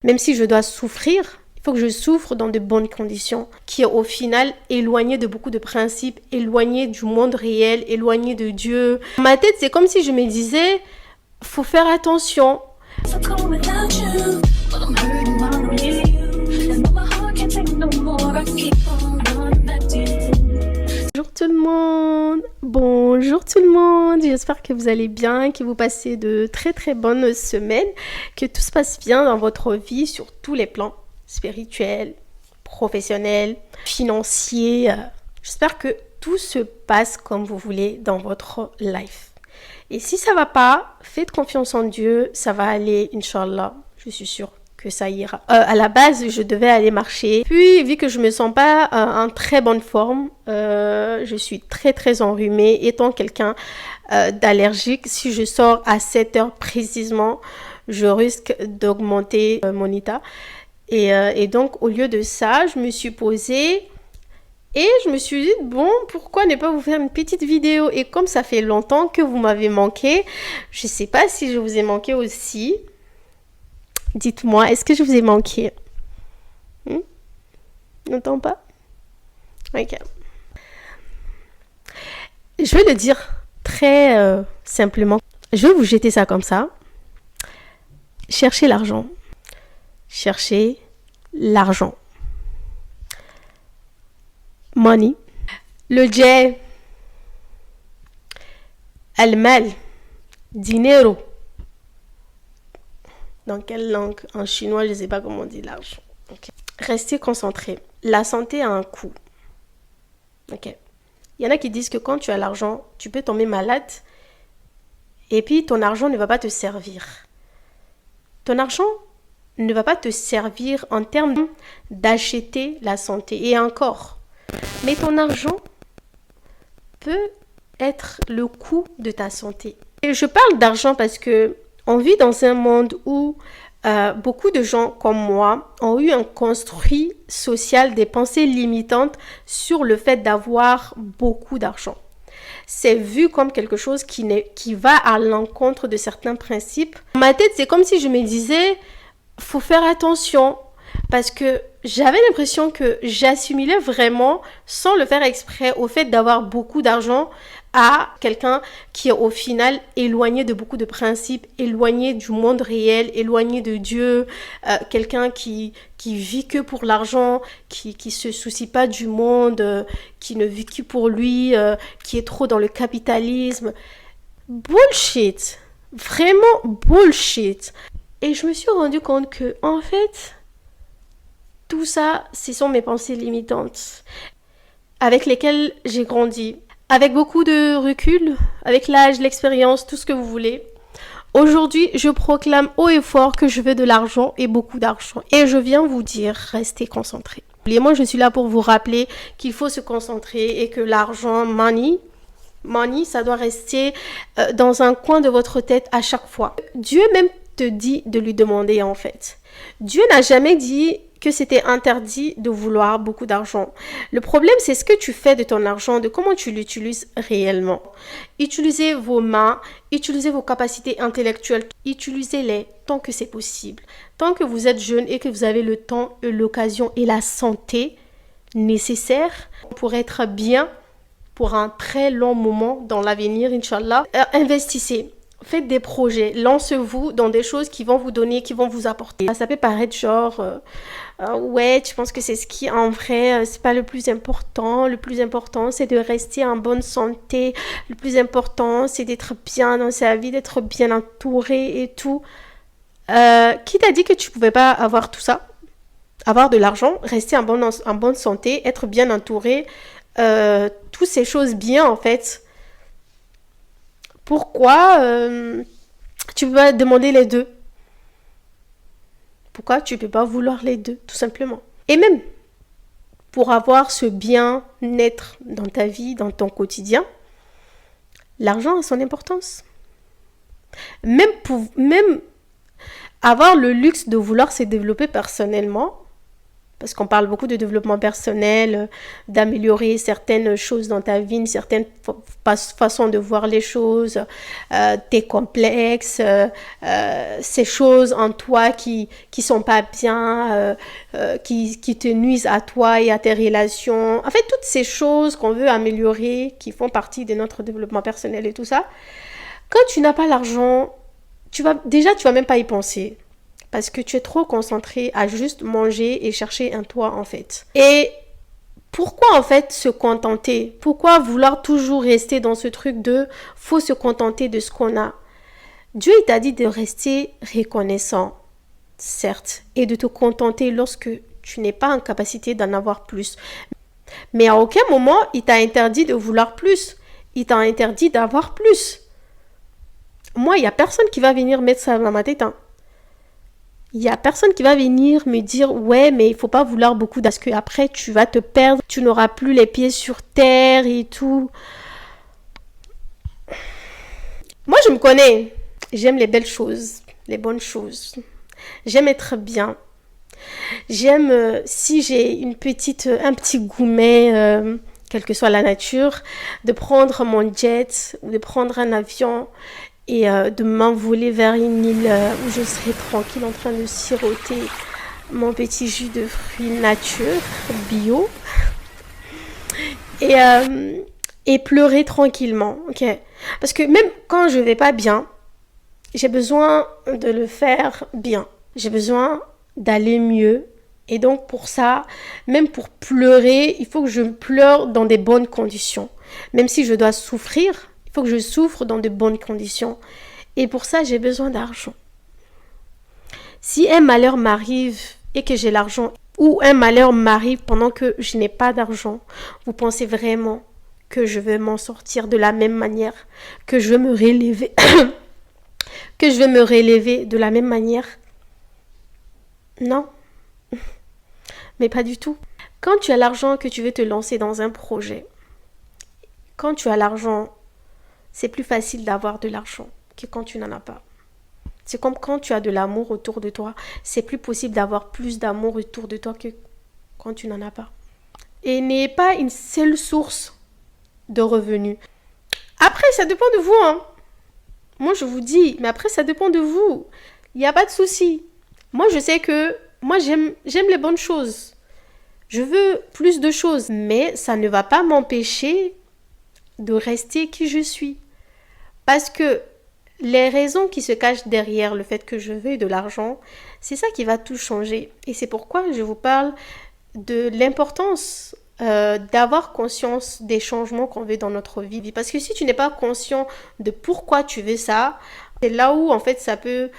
Même si je dois souffrir, il faut que je souffre dans de bonnes conditions, qui est au final éloigné de beaucoup de principes, éloigné du monde réel, éloigné de Dieu. Dans ma tête, c'est comme si je me disais, faut faire attention. Bonjour tout le monde, bonjour tout le monde, j'espère que vous allez bien, que vous passez de très très bonnes semaines, que tout se passe bien dans votre vie sur tous les plans, spirituels, professionnels, financiers. J'espère que tout se passe comme vous voulez dans votre life. Et si ça va pas, faites confiance en Dieu, ça va aller, Inch'Allah, je suis sûre que ça ira. À la base, je devais aller marcher. Puis, vu que je me sens pas en très bonne forme, je suis très très enrhumée. Étant quelqu'un d'allergique, si je sors à 7 heures précisément, je risque d'augmenter mon état. Et donc, au lieu de ça, je me suis posée et je me suis dit, bon, pourquoi ne pas vous faire une petite vidéo? Et comme ça fait longtemps que vous m'avez manqué, je sais pas si je vous ai manqué aussi. Dites-moi, est-ce que je vous ai manqué? N'entends pas? Ok. Je vais le dire très simplement. Je vais vous jeter ça comme ça. Cherchez l'argent. Cherchez l'argent. Money. Le jet. Al-mal. Dinero. Dans quelle langue? En chinois, je ne sais pas comment on dit l'argent. Okay. Restez concentrés. La santé a un coût. Ok. Il y en a qui disent que quand tu as l'argent, tu peux tomber malade et puis ton argent ne va pas te servir. Ton argent ne va pas te servir en termes d'acheter la santé. Et encore. Mais ton argent peut être le coût de ta santé. Et je parle d'argent parce que on vit dans un monde où beaucoup de gens comme moi ont eu un construit social des pensées limitantes sur le fait d'avoir beaucoup d'argent. C'est vu comme quelque chose qui va à l'encontre de certains principes. Dans ma tête, c'est comme si je me disais, faut faire attention parce que j'avais l'impression que j'assimilais vraiment, sans le faire exprès, au fait d'avoir beaucoup d'argent à quelqu'un qui est au final éloigné de beaucoup de principes, éloigné du monde réel, éloigné de Dieu, quelqu'un qui vit que pour l'argent, qui se soucie pas du monde, qui ne vit que pour lui, qui est trop dans le capitalisme. Bullshit! Vraiment bullshit! Et je me suis rendu compte que, en fait, tout ça, ce sont mes pensées limitantes avec lesquelles j'ai grandi. Avec beaucoup de recul, avec l'âge, l'expérience, tout ce que vous voulez. Aujourd'hui, je proclame haut et fort que je veux de l'argent et beaucoup d'argent. Et je viens vous dire, restez concentrés. Et moi, je suis là pour vous rappeler qu'il faut se concentrer et que l'argent, money, ça doit rester dans un coin de votre tête à chaque fois. Dieu même te dit de lui demander en fait. Dieu n'a jamais dit que c'était interdit de vouloir beaucoup d'argent. Le problème, c'est ce que tu fais de ton argent, de comment tu l'utilises réellement. Utilisez vos mains, utilisez vos capacités intellectuelles, utilisez-les tant que c'est possible. Tant que vous êtes jeune et que vous avez le temps, l'occasion et la santé nécessaire pour être bien pour un très long moment dans l'avenir, Inch'Allah. Investissez. Faites des projets, lancez-vous dans des choses qui vont vous donner, qui vont vous apporter. Ça peut paraître genre, ouais, tu penses que c'est ce qui, en vrai, c'est pas le plus important. Le plus important, c'est de rester en bonne santé. Le plus important, c'est d'être bien dans sa vie, d'être bien entouré et tout. Qui t'a dit que tu pouvais pas avoir tout ça? Avoir de l'argent, rester en bonne santé, être bien entouré, toutes ces choses bien, en fait. Pourquoi tu peux pas demander les deux? Pourquoi tu peux pas vouloir les deux, tout simplement? Et même, pour avoir ce bien-être dans ta vie, dans ton quotidien, l'argent a son importance. Même avoir le luxe de vouloir se développer personnellement, parce qu'on parle beaucoup de développement personnel, d'améliorer certaines choses dans ta vie, une certaine façon de voir les choses, tes complexes, ces choses en toi qui sont pas bien, qui te nuisent à toi et à tes relations. En fait, toutes ces choses qu'on veut améliorer, qui font partie de notre développement personnel et tout ça. Quand tu n'as pas l'argent, tu vas même pas y penser. Parce que tu es trop concentré à juste manger et chercher un toit, en fait. Et pourquoi, en fait, se contenter? Pourquoi vouloir toujours rester dans ce truc de faut se contenter de ce qu'on a? Dieu, il t'a dit de rester reconnaissant, certes, et de te contenter lorsque tu n'es pas en capacité d'en avoir plus. Mais à aucun moment, il t'a interdit de vouloir plus. Il t'a interdit d'avoir plus. Moi, il n'y a personne qui va venir mettre ça dans ma tête, hein. Il n'y a personne qui va venir me dire ouais mais il faut pas vouloir beaucoup parce que après tu vas te perdre, tu n'auras plus les pieds sur terre et tout. Moi je me connais, j'aime les belles choses, les bonnes choses. J'aime être bien. J'aime si j'ai un petit gourmet, quelle que soit la nature, de prendre mon jet ou de prendre un avion et de m'envoler vers une île où je serai tranquille en train de siroter mon petit jus de fruits nature, bio, et pleurer tranquillement, ok? Parce que même quand je vais pas bien, j'ai besoin de le faire bien. J'ai besoin d'aller mieux. Et donc pour ça, même pour pleurer, il faut que je pleure dans des bonnes conditions. Même si je dois souffrir, il faut que je souffre dans de bonnes conditions. Et pour ça, j'ai besoin d'argent. Si un malheur m'arrive et que j'ai l'argent, ou un malheur m'arrive pendant que je n'ai pas d'argent, vous pensez vraiment que je vais m'en sortir de la même manière, que je vais me relever, que je vais me relever de la même manière? Non, mais pas du tout. Quand tu as l'argent que tu veux te lancer dans un projet, quand tu as l'argent, c'est plus facile d'avoir de l'argent que quand tu n'en as pas. C'est comme quand tu as de l'amour autour de toi, c'est plus possible d'avoir plus d'amour autour de toi que quand tu n'en as pas. Et n'est pas une seule source de revenus. Après, ça dépend de vous, hein. Moi, je vous dis, mais après, ça dépend de vous. Il n'y a pas de souci. Moi, je sais que moi, j'aime les bonnes choses. Je veux plus de choses, mais ça ne va pas m'empêcher de rester qui je suis. Parce que les raisons qui se cachent derrière le fait que je veux de l'argent, c'est ça qui va tout changer. Et c'est pourquoi je vous parle de l'importance d'avoir conscience des changements qu'on veut dans notre vie. Parce que si tu n'es pas conscient de pourquoi tu veux ça, c'est là où en fait ça peut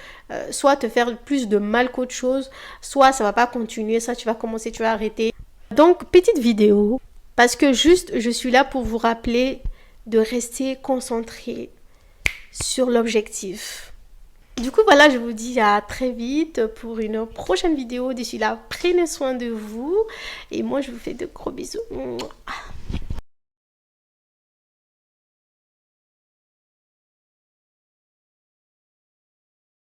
soit te faire plus de mal qu'autre chose, soit ça va pas continuer, ça tu vas commencer, tu vas arrêter. Donc petite vidéo, parce que juste je suis là pour vous rappeler de rester concentré sur l'objectif. Du coup, voilà, je vous dis à très vite pour une prochaine vidéo. D'ici là, prenez soin de vous. Et moi, je vous fais de gros bisous.